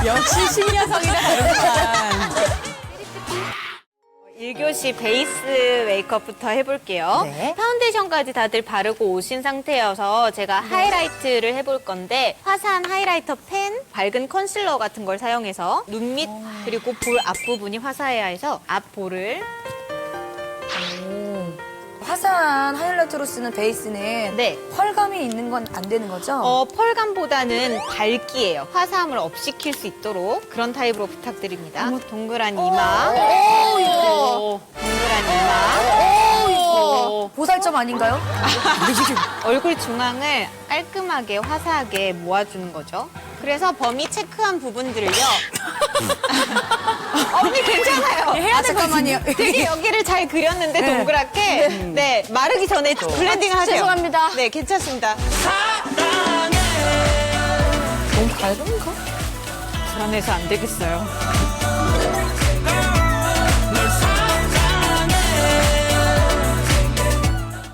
역시 신여성이라 다르구만. 1교시 베이스 메이크업부터 해볼게요. 네. 파운데이션까지 다들 바르고 오신 상태여서 제가 하이라이트를 해볼 건데 화사한 하이라이터 펜, 밝은 컨실러 같은 걸 사용해서 눈 밑 그리고 볼 앞부분이 화사해야 해서 앞볼을 화사한 하이라이터로 쓰는 베이스는 네. 펄감이 있는 건 안 되는 거죠? 펄감보다는 밝기예요. 화사함을 업시킬 수 있도록 그런 타입으로 부탁드립니다. 동그란 이마, 동그란 이마, 보살점 아닌가요? 얼굴 중앙을 깔끔하게 화사하게 모아주는 거죠. 그래서 범위 체크한 부분들을요. 언니 괜찮아요. 잠깐만요. 되게 여기를 잘 그렸는데 동그랗게 네 마르기 전에 블렌딩을 하세요. 죄송합니다. 네 괜찮습니다. 너무 밝은가? 불안해서 안 되겠어요.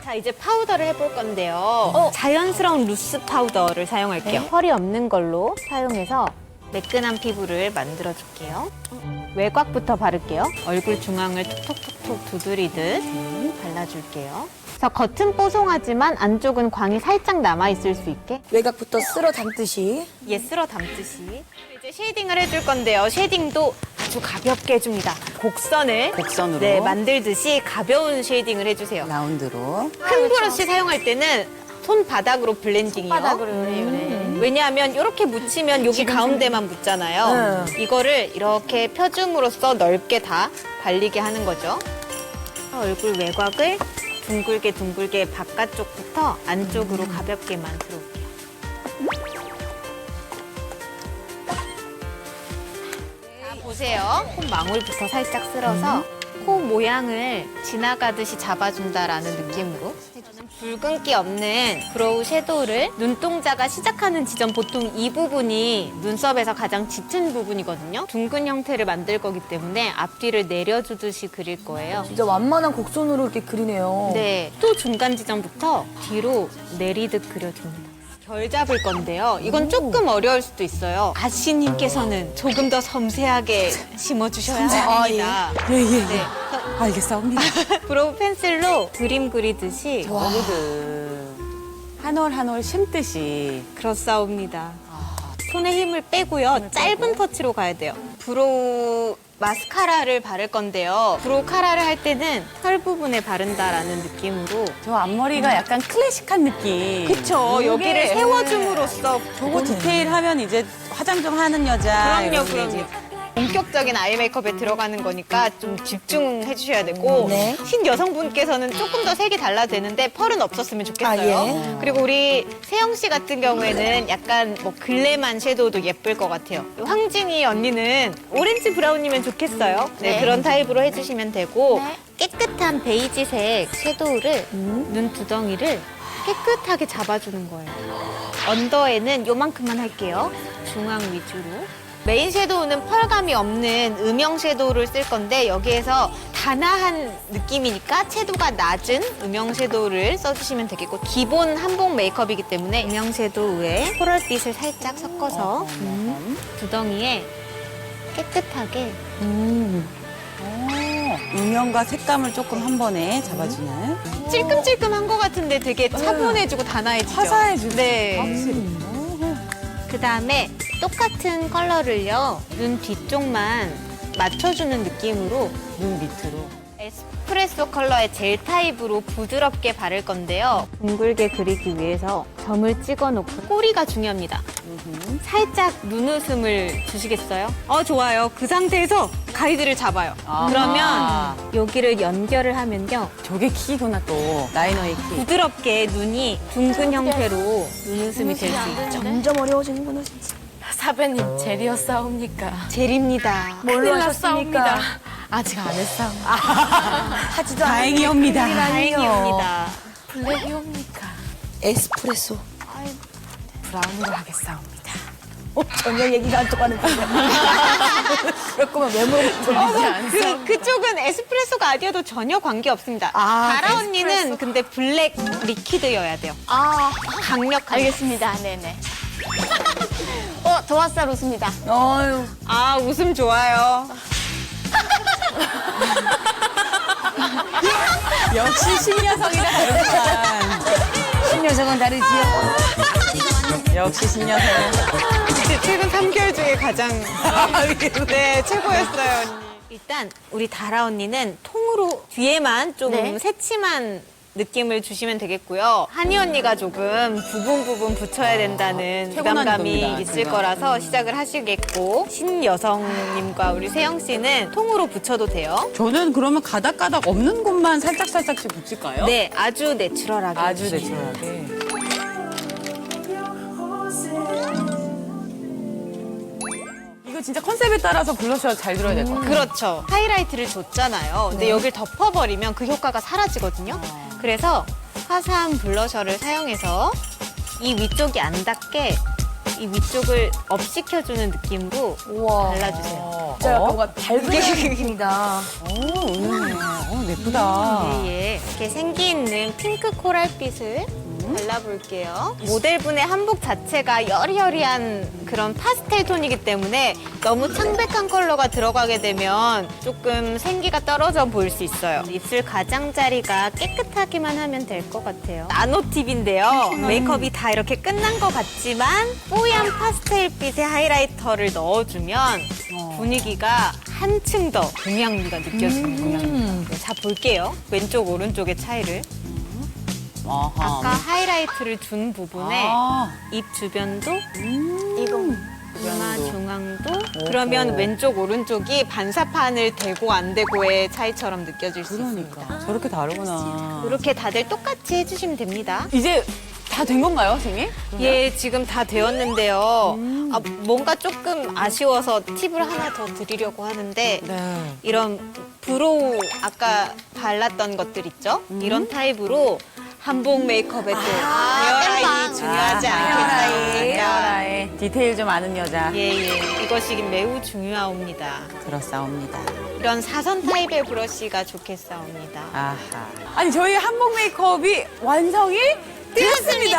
자 이제 파우더를 해볼 건데요. 자연스러운 루스 파우더를 사용할게요. 펄이 없는 걸로 사용해서 매끈한 피부를 만들어줄게요. 외곽부터 바를게요. 얼굴 중앙을 톡톡톡톡 두드리듯 발라줄게요. 그래서 겉은 뽀송하지만 안쪽은 광이 살짝 남아있을 수 있게 외곽부터 쓸어 담듯이. 쓸어 담듯이 이제 쉐이딩을 해줄 건데요. 쉐이딩도 아주 가볍게 해줍니다. 곡선으로. 네, 만들듯이 가벼운 쉐이딩을 해주세요. 라운드로. 큰 브러쉬 사용할 때는 손바닥으로 블렌딩이요. 바닥으로 요래. 왜냐하면 이렇게 묻히면 여기 가운데만 묻잖아요. 이거를 이렇게 펴줌으로써 넓게 다 발리게 하는 거죠. 얼굴 외곽을 둥글게 둥글게 바깥쪽부터 안쪽으로 가볍게만 들어올게요. 자, 보세요. 콧망울부터 살짝 쓸어서 코 모양을 지나가듯이 잡아준다라는 느낌으로 저는 붉은기 없는 브로우 섀도우를 눈동자가 시작하는 지점 보통 이 부분이 눈썹에서 가장 짙은 부분이거든요. 둥근 형태를 만들 거기 때문에 앞뒤를 내려주듯이 그릴 거예요. 진짜 완만한 곡선으로 이렇게 그리네요. 네, 또 중간 지점부터 뒤로 내리듯 그려줍니다. 결 잡을 건데요. 이건 조금 어려울 수도 있어요. 아씨님께서는 조금 더 섬세하게 심어주셔야 합니다. 예. 네, 알겠사옵니다. 브로우 펜슬로 그림 그리듯이 한 올 한 올 심듯이. 그렇사옵니다. 손에 힘을 빼고요. 짧은 터치로 가야 돼요. 브로우 마스카라를 바를 건데요. 브로우 카라를 할 때는 털 부분에 바른다라는 느낌으로 저 앞머리가 약간 클래식한 느낌. 그쵸. 요게, 여기를 세워줌으로써 저거 디테일하면 이제 화장 좀 하는 여자. 그럼요, 이런 게 그럼요. 이제 본격적인 아이 메이크업에 들어가는 거니까 좀 집중해 주셔야 되고 네. 신여성분께서는 조금 더 색이 달라도 되는데 펄은 없었으면 좋겠어요. 아, 예. 그리고 우리 세영 씨 같은 경우에는 약간 뭐 글래만 섀도우도 예쁠 것 같아요. 황진이 언니는 오렌지 브라운이면 좋겠어요. 네, 그런 타입으로 해주시면 되고 깨끗한 베이지색 섀도우를 눈 두덩이를 깨끗하게 잡아주는 거예요. 언더에는 요만큼만 할게요. 중앙 위주로. 메인 섀도우는 펄감이 없는 음영 섀도우를 쓸 건데 여기에서 단아한 느낌이니까 채도가 낮은 음영 섀도우를 써주시면 되겠고 기본 한복 메이크업이기 때문에 음영 섀도우에 코랄빛을 살짝 섞어서 두덩이에 깨끗하게 음영과 색감을 조금 한 번에 잡아주는. 찔끔찔끔한 것 같은데 되게 차분해지고 단아해지죠. 화사해지죠. 네. 확실히. 그다음에 똑같은 컬러를요. 눈 뒤쪽만 맞춰주는 느낌으로 눈 밑으로. 에스프레소 컬러의 젤 타입으로 부드럽게 바를 건데요. 둥글게 그리기 위해서 점을 찍어놓고 꼬리가 중요합니다. 살짝 눈웃음을 주시겠어요? 좋아요. 그 상태에서 가이드를 잡아요. 그러면 여기를 연결을 하면요. 저게 키구나 또. 라이너의 키. 부드럽게 눈이 둥근 형태로 눈웃음이 될 수 있죠. 점점 어려워지는구나, 진짜. 사배님 젤이었사옵니까? 젤입니다. 뭘로 하셨습니까? 아직 안 했사옵니다. 하지도 다행이옵니다. 다행입니다. 블랙이옵니까? 에스프레소. 브라운으로 하겠사옵니다. 전혀 얘기가 안 통하는 거죠. 그럴 거면 왜 물어보지? 그쪽은 에스프레소가 아니어도 전혀 관계 없습니다. 아, 다라 언니는 근데 블랙 리퀴드여야 돼요. 아, 강력한. 알겠습니다. 네네. 도화살 웃습니다. 어유. 아, 웃음 좋아요. 역시 신여성이라 다르구만. 신여성은 다르지요. 역시 신여성. 최근 3개월 중에 가장 네, 최고였어요, 언니. 일단 우리 다라 언니는 통으로 뒤에만 좀 네. 새침한 느낌을 주시면 되겠고요. 한이 언니가 조금 부분 붙여야 된다는 태고난 부담감이 겁니다, 있을 제가. 거라서 시작을 하시겠고, 신여성님과 우리 세영 씨는 통으로 붙여도 돼요. 저는 그러면 가닥가닥 없는 곳만 살짝씩 붙일까요? 네, 아주 내추럴하게. 아주 해주시면 내추럴하게. 이거 진짜 컨셉에 따라서 블러셔 잘 들어야 될 것 같아요. 그렇죠. 하이라이트를 줬잖아요. 근데 여길 덮어버리면 그 효과가 사라지거든요. 그래서 화사한 블러셔를 사용해서 이 위쪽이 안 닿게 이 위쪽을 업 시켜주는 느낌으로 우와. 발라주세요. 진짜 뭔가 밝은 느낌이다. 오, 은은해. 예쁘다. 예, 이렇게 생기 있는 핑크 코랄빛을 발라볼게요. 모델분의 한복 자체가 여리여리한 그런 파스텔 톤이기 때문에 너무 창백한 컬러가 들어가게 되면 조금 생기가 떨어져 보일 수 있어요. 입술 가장자리가 깨끗하기만 하면 될 것 같아요. 나노팁인데요. 메이크업이 다 이렇게 끝난 것 같지만 뽀얀 파스텔빛의 하이라이터를 넣어주면 분위기가 한층 더 동양미가 느껴지는 동양미. 자, 볼게요. 왼쪽, 오른쪽의 차이를. 아하. 아까 하이라이트를 준 부분에 아, 입 주변도 이거. 이마 중앙도 그러면 왼쪽 오른쪽이 반사판을 대고 안 대고의 차이처럼 느껴질 수 있습니다. 그러니까. 저렇게 다르구나. 이렇게 다들 똑같이 해주시면 됩니다. 이제 다 된 건가요, 선생님? 예, 지금 다 되었는데요. 아, 뭔가 조금 아쉬워서 팁을 하나 더 드리려고 하는데 네. 이런 브로우 아까 발랐던 것들 있죠? 이런 타입으로 한복 메이크업에도 헤어라인이 중요하지 않겠어요? 헤어라인. 디테일 좀 아는 여자. 예. 이것이 매우 중요합니다. 그렇사옵니다. 이런 사선 타입의 브러쉬가 좋겠사옵니다. 아하. 아니, 저희 한복 메이크업이 완성이 되었습니다.